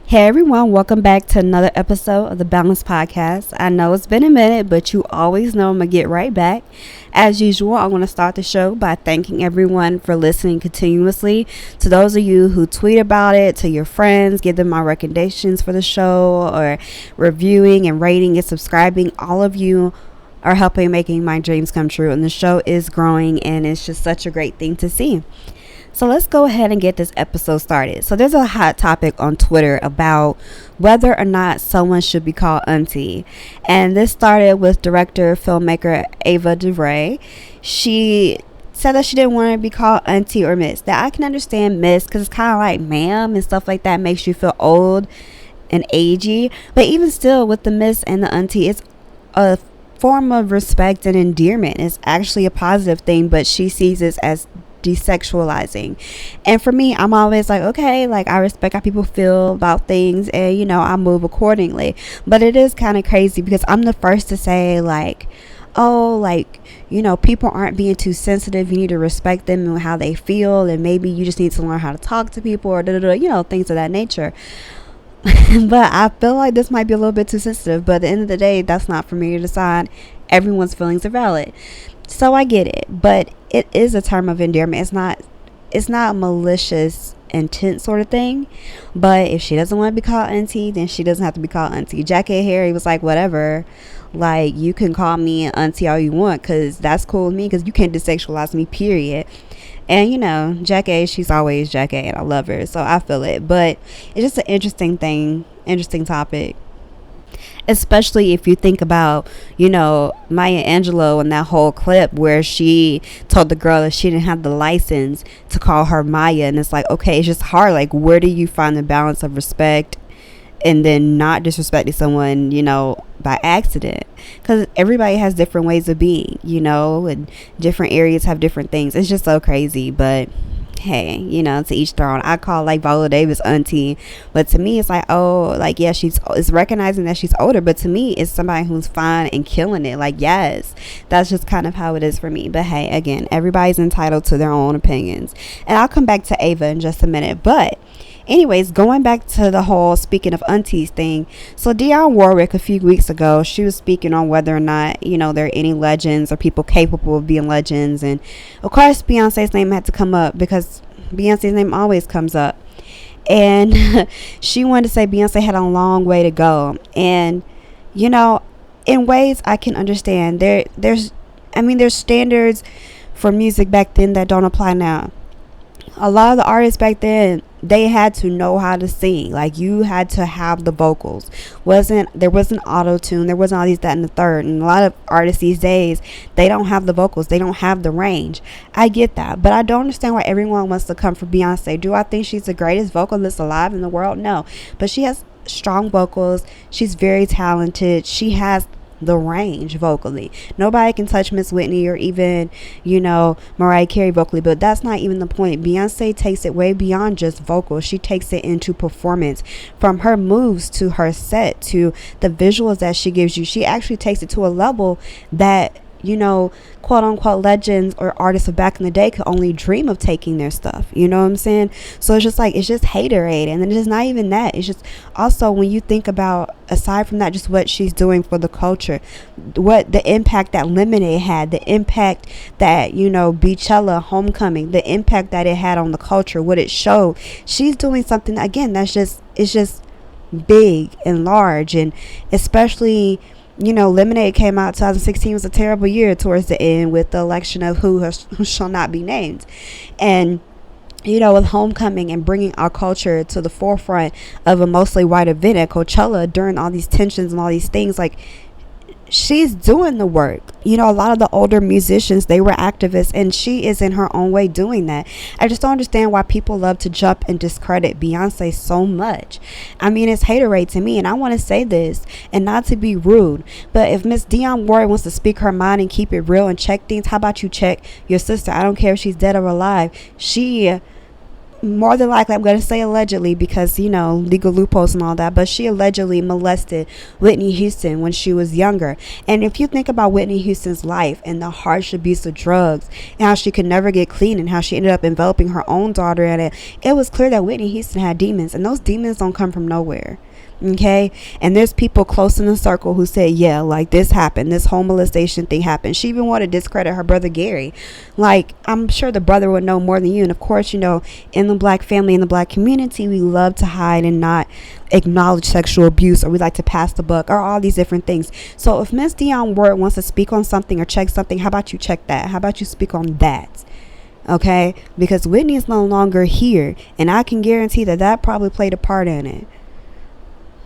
Hey everyone, welcome back to another episode of the Balance Podcast. I know it's been a minute, but you always know I'm going to get right back. As usual, I want to start the show by thanking everyone for listening continuously. To those of you who tweet about it, to your friends, give them my recommendations for the show, or reviewing and rating and subscribing, all of you are helping making my dreams come true. And the show is growing, and it's just such a great thing to see. So let's go ahead and get this episode started. So there's a hot topic on Twitter about whether or not someone should be called auntie. And this started with director, filmmaker Ava DuVernay. She said that she didn't want to be called auntie or miss. That I can understand miss because it's kind of like ma'am and stuff like that makes you feel old and agey. But even still, with the miss and the auntie, it's a form of respect and endearment. It's actually a positive thing, but she sees it as desexualizing. And for me, I'm always like, okay, like I respect how people feel about things, and I move accordingly. But it is kind of crazy because I'm the first to say like, oh, like, people aren't being too sensitive. You need to respect them and how they feel, and maybe you just need to learn how to talk to people, or things of that nature. But I feel like this might be a little bit too sensitive, but at the end of the day, that's not for me to decide. Everyone's feelings are valid. So I get it, but it is a term of endearment. It's not a malicious intent sort of thing. But if she doesn't want to be called auntie, then she doesn't have to be called auntie. Jackie Harry was like, whatever, like you can call me auntie all you want, because that's cool with me, because you can't desexualize me, period. And Jackie, she's always Jackie, and I love her, so I feel it. But it's just an interesting topic. Especially if you think about, Maya Angelou and that whole clip where she told the girl that she didn't have the license to call her Maya. And it's like, okay, it's just hard. Like, where do you find the balance of respect and then not disrespecting someone, by accident? Because everybody has different ways of being, and different areas have different things. It's just so crazy. But hey, to each their own. I call like Viola Davis auntie, but to me it's like, oh, like, yeah, it's recognizing that she's older, but to me it's somebody who's fine and killing it. Like, yes, that's just kind of how it is for me. But hey, again, everybody's entitled to their own opinions, and I'll come back to Ava in just a minute. But anyways, going back to the whole speaking of aunties thing. So Dionne Warwick, a few weeks ago, she was speaking on whether or not, there are any legends or people capable of being legends. And of course, Beyonce's name had to come up because Beyonce's name always comes up. And she wanted to say Beyonce had a long way to go. And, in ways I can understand. There's standards for music back then that don't apply now. A lot of the artists back then, they had to know how to sing. Like, you had to have the vocals. There wasn't auto-tune. There wasn't all these, that, and the third. And a lot of artists these days, they don't have the vocals. They don't have the range. I get that. But I don't understand why everyone wants to come for Beyonce. Do I think she's the greatest vocalist alive in the world? No. But she has strong vocals. She's very talented. She has the range vocally. Nobody can touch Miss Whitney or even, Mariah Carey vocally, but that's not even the point. Beyonce takes it way beyond just vocals. She takes it into performance, from her moves to her set to the visuals that she gives you. She actually takes it to a level that, quote unquote legends or artists of back in the day could only dream of taking their stuff. You know what I'm saying? So it's just haterade. And then it's not even that. It's just also, when you think about, aside from that, just what she's doing for the culture, what the impact that Lemonade had, the impact that, Beachella, Homecoming, the impact that it had on the culture, what it showed. She's doing something, again, it's just big and large. And especially, Lemonade came out 2016 was a terrible year towards the end with the election of who shall not be named. And with Homecoming and bringing our culture to the forefront of a mostly white event at Coachella during all these tensions and all these things, like, she's doing the work. A lot of the older musicians, they were activists, and she is in her own way doing that. I just don't understand why people love to jump and discredit Beyonce so much. It's haterade to me, and I want to say this, and not to be rude, but if Miss Dionne Warwick wants to speak her mind and keep it real and check things, how about you check your sister? I don't care if she's dead or alive. She more than likely, I'm going to say allegedly because, legal loopholes and all that, but she allegedly molested Whitney Houston when she was younger. And if you think about Whitney Houston's life and the harsh abuse of drugs and how she could never get clean and how she ended up enveloping her own daughter in it, it was clear that Whitney Houston had demons, and those demons don't come from nowhere. Okay, and there's people close in the circle who say, yeah, like this happened, this whole molestation thing happened. She even wanted to discredit her brother Gary. Like, I'm sure the brother would know more than you. And of course, in the black family, in the black community, we love to hide and not acknowledge sexual abuse, or we like to pass the buck, or all these different things. So if Miss Dionne Ward wants to speak on something or check something, how about you check that? How about you speak on that? Okay, because Whitney is no longer here, and I can guarantee that probably played a part in it.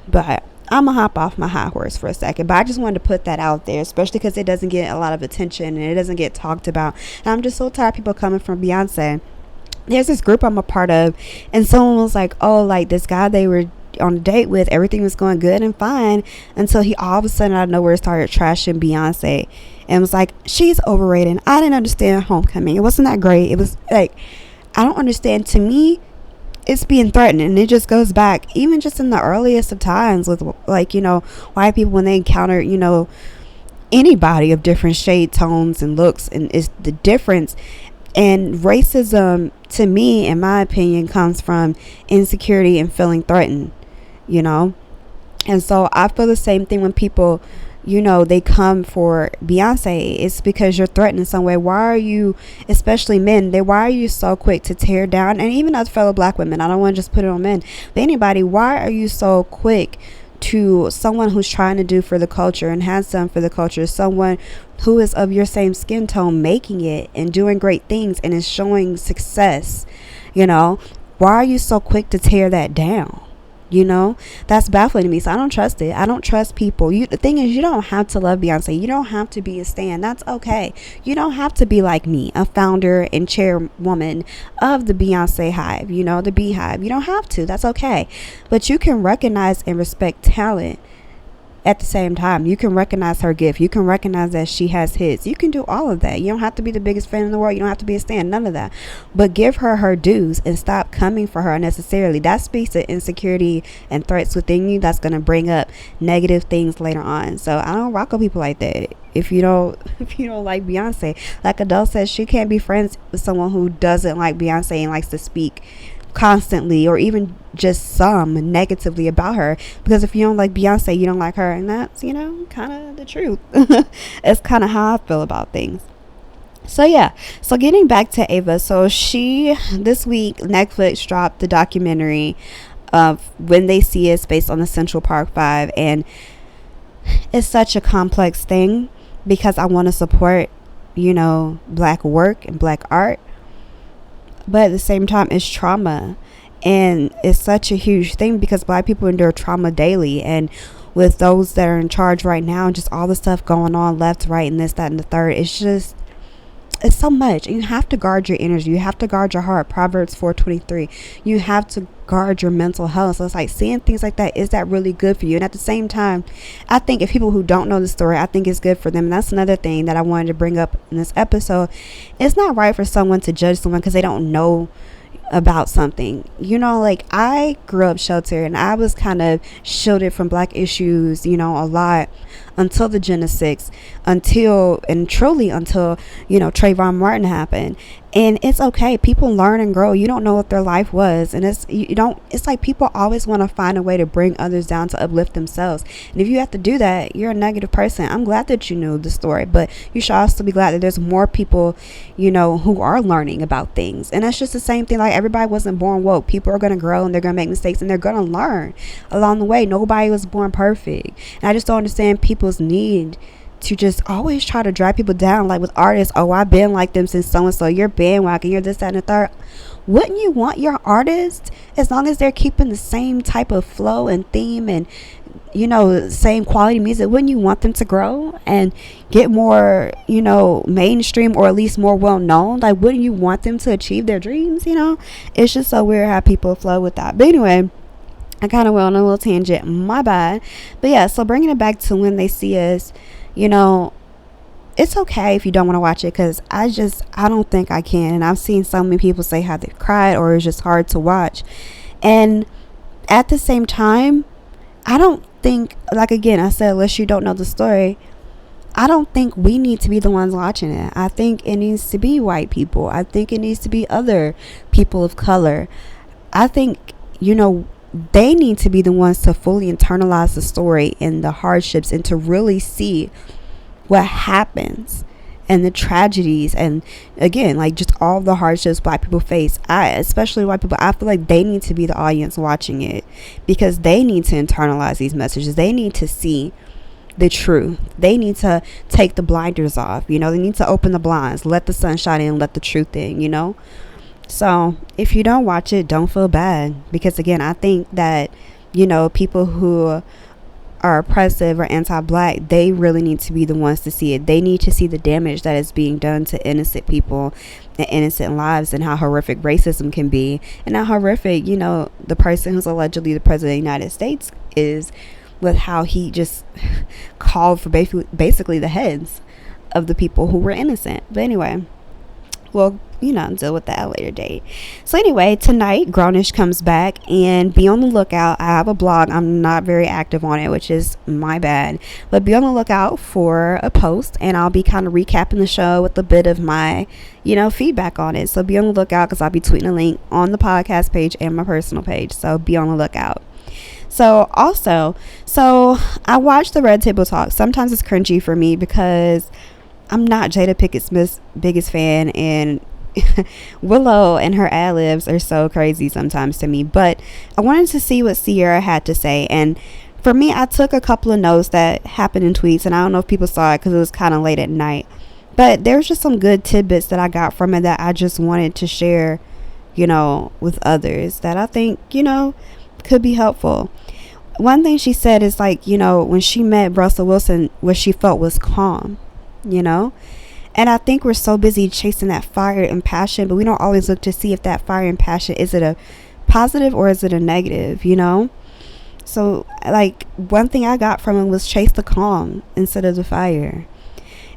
But I'm going to hop off my high horse for a second. But I just wanted to put that out there, especially because it doesn't get a lot of attention and it doesn't get talked about. And I'm just so tired of people coming from Beyonce. There's this group I'm a part of, and someone was like, oh, like this guy they were on a date with, everything was going good and fine until he all of a sudden out of nowhere started trashing Beyonce and was like, she's overrated. I didn't understand Homecoming. It wasn't that great. It was like, I don't understand. To me, it's being threatened, and it just goes back even just in the earliest of times with like, white people when they encounter, anybody of different shade, tones, and looks, and it's the difference. And racism, to me, in my opinion, comes from insecurity and feeling threatened, and so I feel the same thing when people, they come for Beyonce. It's because you're threatened in some way. Why are you, especially men, why are you so quick to tear down? And even as fellow black women, I don't want to just put it on men, but anybody, why are you so quick to someone who's trying to do for the culture and has done for the culture, someone who is of your same skin tone, making it and doing great things and is showing success? Why are you so quick to tear that down? That's baffling to me. So I don't trust it. I don't trust people. The thing is, you don't have to love Beyonce. You don't have to be a stan. That's okay. You don't have to be like me, a founder and chairwoman of the Beyonce Hive, the Beehive. You don't have to. That's okay. But you can recognize and respect talent at the same time. You can recognize her gift. You can recognize that she has hits. You can do all of that. You don't have to be the biggest fan in the world. You don't have to be a stan. None of that. But give her dues and stop coming for her unnecessarily. That speaks to insecurity and threats within you. That's going to bring up negative things later on. So I don't rock with people like that. If you don't like Beyonce, like Adele says, she can't be friends with someone who doesn't like Beyonce and likes to speak constantly or even just some negatively about her, because if you don't like Beyonce, you don't like her, and that's kind of the truth. It's kind of how I feel about things. So getting back to Ava, so this week Netflix dropped the documentary of When They See Us based on the Central Park 5, and it's such a complex thing because I want to support black work and black art, but at the same time it's trauma, and it's such a huge thing because black people endure trauma daily. And with those that are in charge right now, just all the stuff going on left, right, and this, that, and the third, it's so much. And you have to guard your energy. You have to guard your heart. Proverbs 4:23. You have to guard your mental health. So it's like seeing things like that, is that really good for you? And at the same time, I think if people who don't know the story, I think it's good for them. And that's another thing that I wanted to bring up in this episode. It's not right for someone to judge someone because they don't know about something. Like I grew up sheltered and I was kind of shielded from black issues, a lot until the Gen 6, until Trayvon Martin happened. And it's okay. People learn and grow. You don't know what their life was. And it's like people always want to find a way to bring others down to uplift themselves. And if you have to do that, you're a negative person. I'm glad that you knew the story, but you should also be glad that there's more people, who are learning about things. And that's just the same thing. Like everybody wasn't born woke. People are going to grow and they're going to make mistakes and they're going to learn along the way. Nobody was born perfect. And I just don't understand people's need to just always try to drag people down, like with artists. Oh, I've been like them since so and so. You're bandwagon. You're this, that, and the third. Wouldn't you want your artist, as long as they're keeping the same type of flow and theme and same quality music, wouldn't you want them to grow and get more mainstream, or at least more well known? Like, wouldn't you want them to achieve their dreams? It's just so weird how people flow with that. But anyway, I kind of went on a little tangent, my bad. But yeah, so bringing it back to When They See Us, it's okay if you don't want to watch it, because I don't think I can. And I've seen so many people say how they cried or it's just hard to watch. And at the same time, I don't think, like, again, I said, unless you don't know the story, I don't think we need to be the ones watching it. I think it needs to be white people. I think it needs to be other people of color. I think, they need to be the ones to fully internalize the story and the hardships, and to really see what happens and the tragedies, and again, like, just all the hardships black people face. Especially white people, I feel like they need to be the audience watching it, because they need to internalize these messages. They need to see the truth. They need to take the blinders off. They need to open the blinds, let the sun shine in, let the truth in. So if you don't watch it, don't feel bad, because again, I think that people who are oppressive or anti-black, they really need to be the ones to see it. They need to see the damage that is being done to innocent people and innocent lives, and how horrific racism can be, and how horrific the person who's allegedly the president of the United States is, with how he just called for basically the heads of the people who were innocent. But anyway, we'll deal with that at a later date. So anyway, tonight Grownish comes back, and be on the lookout. I have a blog. I'm not very active on it, which is my bad, but be on the lookout for a post, and I'll be kind of recapping the show with a bit of my feedback on it. So be on the lookout, because I'll be tweeting a link on the podcast page and my personal page, so be on the lookout. So I watch the Red Table Talk. Sometimes it's cringy for me, because I'm not Jada Pinkett Smith's biggest fan, and Willow and her ad-libs are so crazy sometimes to me. But I wanted to see what Sierra had to say, and for me, I took a couple of notes that happened in tweets, and I don't know if people saw it because it was kind of late at night, but there's just some good tidbits that I got from it that I just wanted to share with others, that I think could be helpful. One thing she said is, like, when she met Russell Wilson, what she felt was calm, and I think we're so busy chasing that fire and passion, but we don't always look to see if that fire and passion, is it a positive or is it a negative, So, like, one thing I got from him was chase the calm instead of the fire.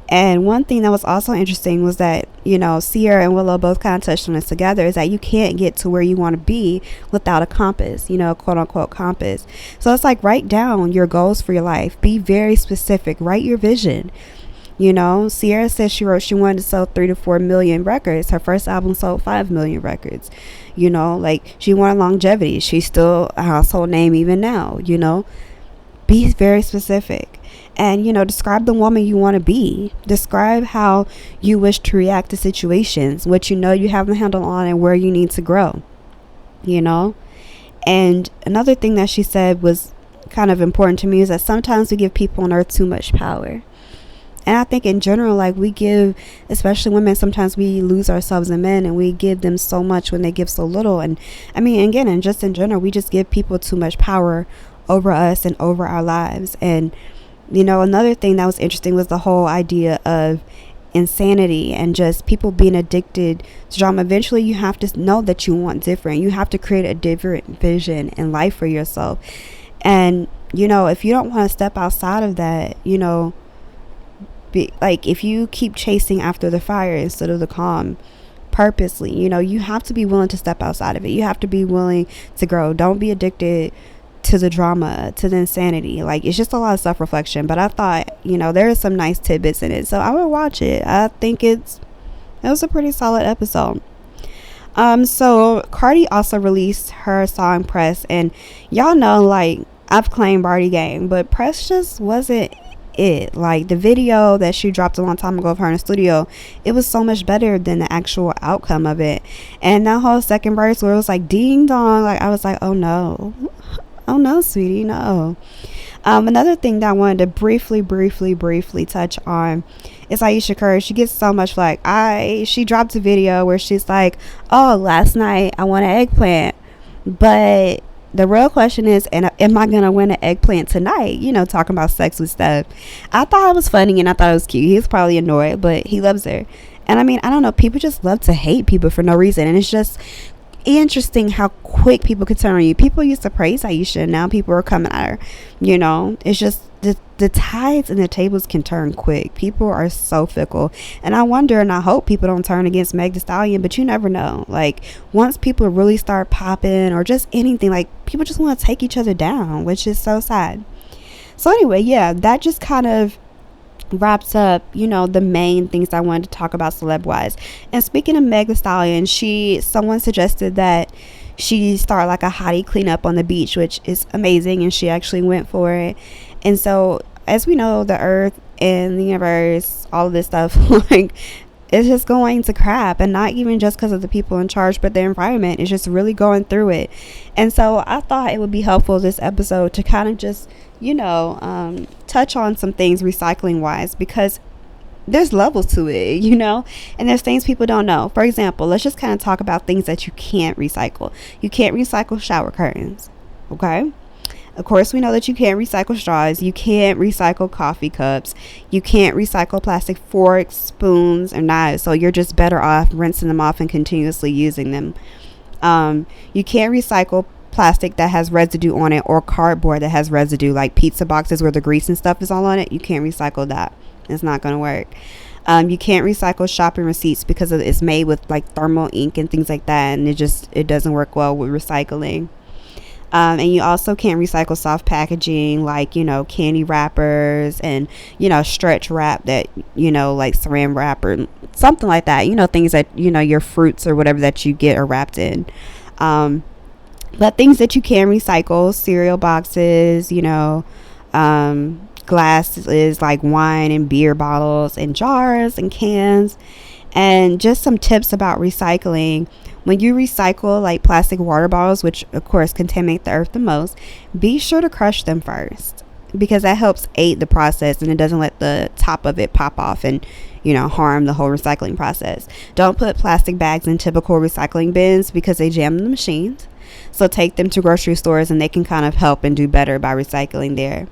And one thing that was also interesting was that, Sierra and Willow both kind of touched on this together, is that you can't get to where you want to be without a compass, quote unquote compass. So it's like, write down your goals for your life. Be very specific. Write your vision. Sierra said she wanted to sell 3 to 4 million records. Her first album sold 5 million records. Like, she wanted longevity. She's still a household name even now. Be very specific. And describe the woman you want to be. Describe how you wish to react to situations, what you have a handle on, and where you need to grow. And another thing that she said was kind of important to me is that sometimes we give people on earth too much power. And I think in general, like, we give, especially women, sometimes we lose ourselves in men, and we give them so much when they give so little. And I mean, again, and just in general, we just give people too much power over us and over our lives. And another thing that was interesting was the whole idea of insanity and just people being addicted to drama. Eventually, you have to know that you want different. You have to create a different vision in life for yourself. And if you don't want to step outside of that, like, if you keep chasing after the fire instead of the calm purposely, you have to be willing to step outside of it. You have to be willing to grow. Don't be addicted to the drama, to the insanity. Like, it's just a lot of self-reflection. But I thought, there is some nice tidbits in it, so I would watch it. I think it was a pretty solid episode. So Cardi also released her song Press, and y'all know, like, I've claimed Barty Gang, but Press just wasn't it. Like, the video that she dropped a long time ago of her in the studio, it was so much better than the actual outcome of it. And that whole second verse where it was like ding dong, like, I was like, oh no, sweetie, no. Another thing that I wanted to briefly touch on is Ayesha Curry. She gets so much flack. She dropped a video where she's like, oh, last night I won an eggplant, but the real question is, am I gonna win an eggplant tonight? Talking about sex with stuff. I thought it was funny and I thought it was cute. He's probably annoyed, but he loves her. And I mean, I don't know, people just love to hate people for no reason. And it's just, interesting how quick people could turn on you. People used to praise Aisha, now people are coming at her. It's just the tides and the tables can turn quick. People are so fickle, and I wonder and I hope people don't turn against Meg Thee Stallion, but you never know. Like, once people really start popping or just anything, like, people just want to take each other down, which is so sad. So anyway, yeah, that just kind of wraps up, the main things I wanted to talk about celeb wise. And speaking of Meg Thee Stallion, someone suggested that she start like a hottie cleanup on the beach, which is amazing, and she actually went for it. And so, as we know, the earth and the universe, all of this stuff, like, it's just going to crap, and not even just because of the people in charge, but the environment is just really going through it. And so I thought it would be helpful this episode to kind of just touch on some things recycling wise, because there's levels to it, and there's things people don't know. For example, let's just kind of talk about things that you can't recycle. You can't recycle shower curtains. Okay, of course we know that you can't recycle straws. You can't recycle coffee cups. You can't recycle plastic forks, spoons, or knives. So you're just better off rinsing them off and continuously using them. You can't recycle plastic that has residue on it, or cardboard that has residue, like pizza boxes where the grease and stuff is all on it. You can't recycle that. It's not going to work. You can't recycle shopping receipts because it's made with like thermal ink and things like that, and it doesn't work well with recycling. And you also can't recycle soft packaging, like, candy wrappers and, stretch wrap that, like saran wrap or something like that, things that, your fruits or whatever that you get are wrapped in. But things that you can recycle, cereal boxes, glasses like wine and beer bottles and jars and cans. And just some tips about recycling. When you recycle like plastic water bottles, which of course contaminate the earth the most, be sure to crush them first, because that helps aid the process and it doesn't let the top of it pop off and harm the whole recycling process. Don't put plastic bags in typical recycling bins because they jam the machines. So take them to grocery stores and they can kind of help and do better by recycling there.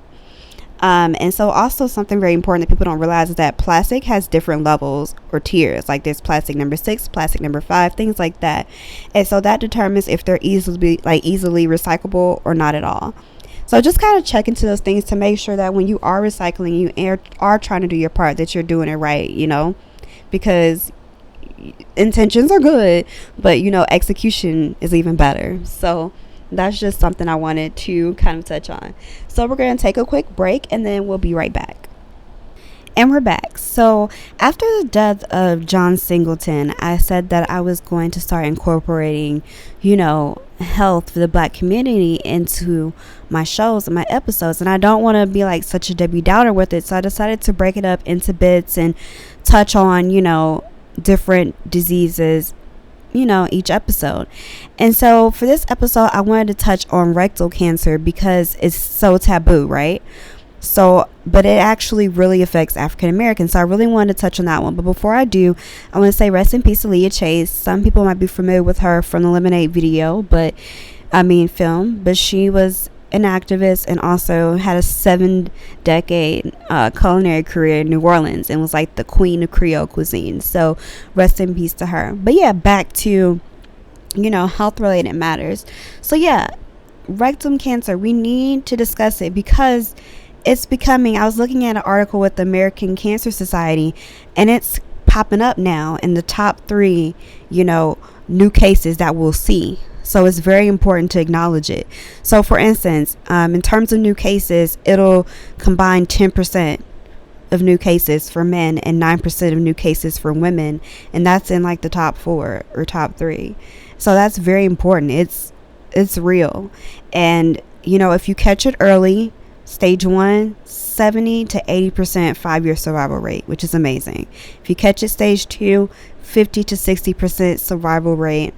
And so also something very important that people don't realize is that plastic has different levels or tiers. Like there's plastic number 6, plastic number 5, things like that. And so that determines if they're easily recyclable or not at all. So just kind of check into those things to make sure that when you are recycling, you are trying to do your part, that you're doing it right, because intentions are good, but execution is even better. So that's just something I wanted to kind of touch on. So we're going to take a quick break and then we'll be right back. And we're back. So after the death of John Singleton, I said that I was going to start incorporating, health for the Black community into my shows and my episodes. And I don't want to be like such a Debbie Downer with it. So I decided to break it up into bits and touch on, different diseases, each episode. And so for this episode, I wanted to touch on rectal cancer because it's so taboo, right? So, but it actually really affects African Americans. So I really wanted to touch on that one. But before I do, I want to say rest in peace to Leah Chase. Some people might be familiar with her from the Lemonade film, but she was an activist and also had a 7-decade culinary career in New Orleans and was like the queen of Creole cuisine. So rest in peace to her. But yeah, back to, health related matters. So yeah, rectum cancer, we need to discuss it because it's becoming, I was looking at an article with the American Cancer Society, and it's popping up now in the top 3, new cases that we'll see. So it's very important to acknowledge it. So for instance, in terms of new cases, it'll combine 10% of new cases for men and 9% of new cases for women. And that's in like the top 4 or top 3. So that's very important. It's real. And, if you catch it early, stage 1, 70 to 80% 5-year survival rate, which is amazing. If you catch it stage 2, 50 to 60% survival rate.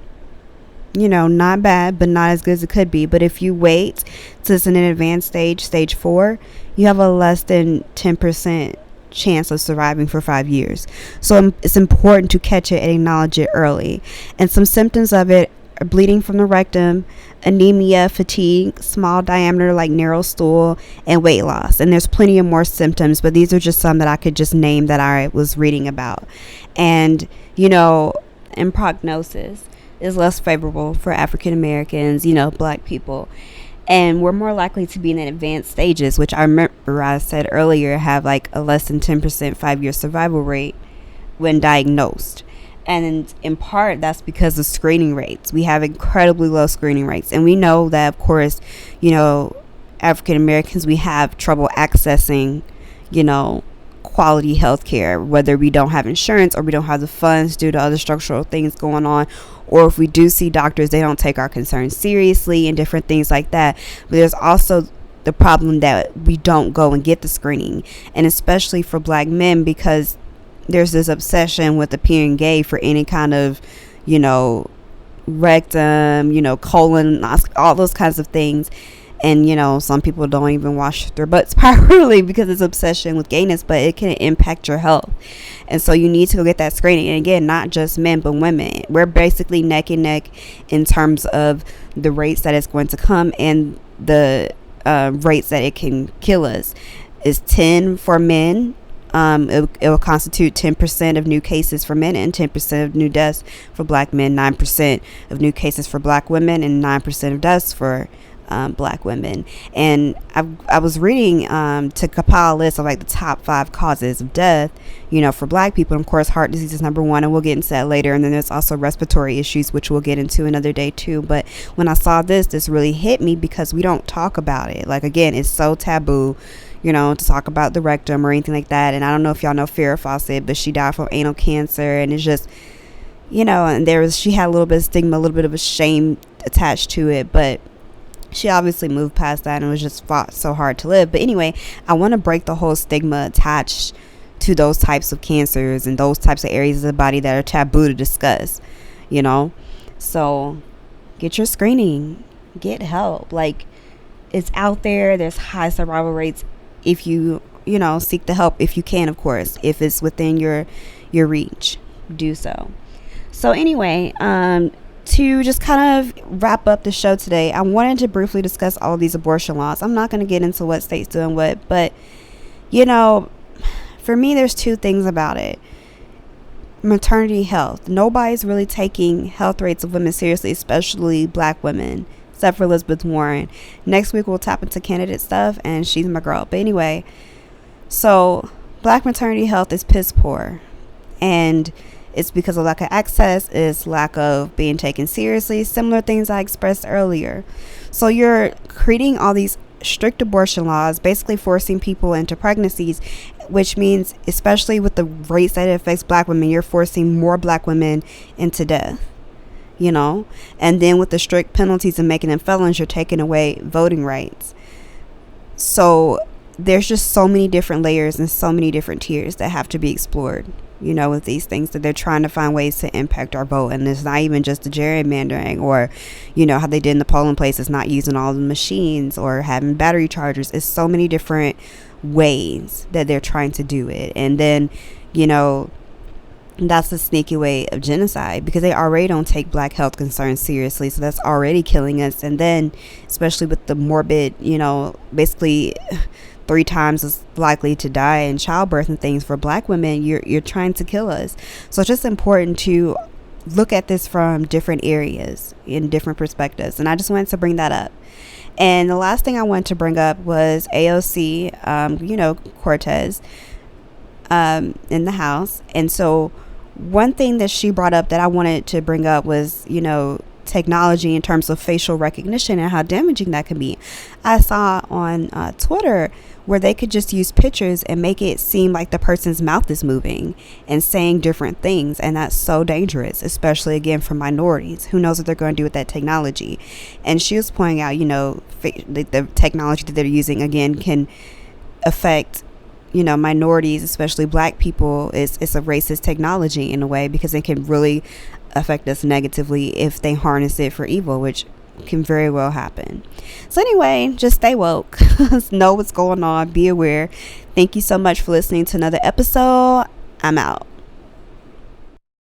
Not bad, but not as good as it could be. But if you wait till it's in an advanced stage 4, you have a less than 10% chance of surviving for 5 years. So it's important to catch it and acknowledge it early. And some symptoms of it are bleeding from the rectum, anemia, fatigue, small diameter like narrow stool, and weight loss. And there's plenty of more symptoms, but these are just some that I could just name that I was reading about. And, in prognosis, is less favorable for African Americans, black people. And we're more likely to be in advanced stages, which I remember I said earlier have like a less than 10% 5-year survival rate when diagnosed. And in part, that's because of screening rates. We have incredibly low screening rates. And we know that, of course, African Americans, we have trouble accessing, quality health care, whether we don't have insurance or we don't have the funds due to other structural things going on. Or if we do see doctors, they don't take our concerns seriously and different things like that. But there's also the problem that we don't go and get the screening. And especially for black men, because there's this obsession with appearing gay for any kind of, rectum, colon, all those kinds of things. And, some people don't even wash their butts properly because it's obsession with gayness, but it can impact your health. And so you need to go get that screening. And again, not just men, but women. We're basically neck and neck in terms of the rates that it's going to come and the rates that it can kill us. Is 10 for men. It will constitute 10% of new cases for men and 10% of new deaths for black men, 9% of new cases for black women, and 9% of deaths for black women. And I was reading to compile a list of like the top 5 causes of death, for black people. And of course, heart disease is number 1, and we'll get into that later. And then there's also respiratory issues, which we'll get into another day too. But when I saw this really hit me because we don't talk about it. Like, again, it's so taboo, to talk about the rectum or anything like that. And I don't know if y'all know Farrah Fawcett, but she died from anal cancer. And it's just, and she had a little bit of stigma, a little bit of a shame attached to it. But she obviously moved past that and was just fought so hard to live. But anyway, I want to break the whole stigma attached to those types of cancers and those types of areas of the body that are taboo to discuss, So get your screening, get help. Like, it's out there. There's high survival rates if you, seek the help, if you can, of course. If it's within your reach, do so. So anyway, to just kind of wrap up the show today, I wanted to briefly discuss all of these abortion laws. I'm not going to get into what state's doing what, but, for me, there's 2 things about it. Maternity health. Nobody's really taking health rates of women seriously, especially black women, except for Elizabeth Warren. Next week, we'll tap into candidate stuff, and she's my girl. But anyway, so black maternity health is piss poor. And it's because of lack of access, it's lack of being taken seriously, similar things I expressed earlier. So you're creating all these strict abortion laws, basically forcing people into pregnancies, which means, especially with the rates that it affects black women, you're forcing more black women into death, and then with the strict penalties and making them felons, you're taking away voting rights. So there's just so many different layers and so many different tiers that have to be explored, with these things, that they're trying to find ways to impact our vote. And it's not even just the gerrymandering or, how they did in the polling places, not using all the machines or having battery chargers. It's so many different ways that they're trying to do it. And then, that's a sneaky way of genocide, because they already don't take black health concerns seriously. So that's already killing us. And then, especially with the morbid, basically 3 times as likely to die in childbirth and things for black women, you're trying to kill us. So it's just important to look at this from different areas in different perspectives. And I just wanted to bring that up. And the last thing I wanted to bring up was AOC, Cortez, in the House. And so one thing that she brought up that I wanted to bring up was, technology in terms of facial recognition and how damaging that can be. I saw on Twitter where they could just use pictures and make it seem like the person's mouth is moving and saying different things. And that's so dangerous, especially, again, for minorities. Who knows what they're going to do with that technology? And she was pointing out, the technology that they're using, again, can affect, minorities, especially black people. It's a racist technology in a way, because it can really affect us negatively if they harness it for evil, which can very well happen. So anyway, just stay woke. Know what's going on. Be aware. Thank you so much for listening to another episode. I'm out.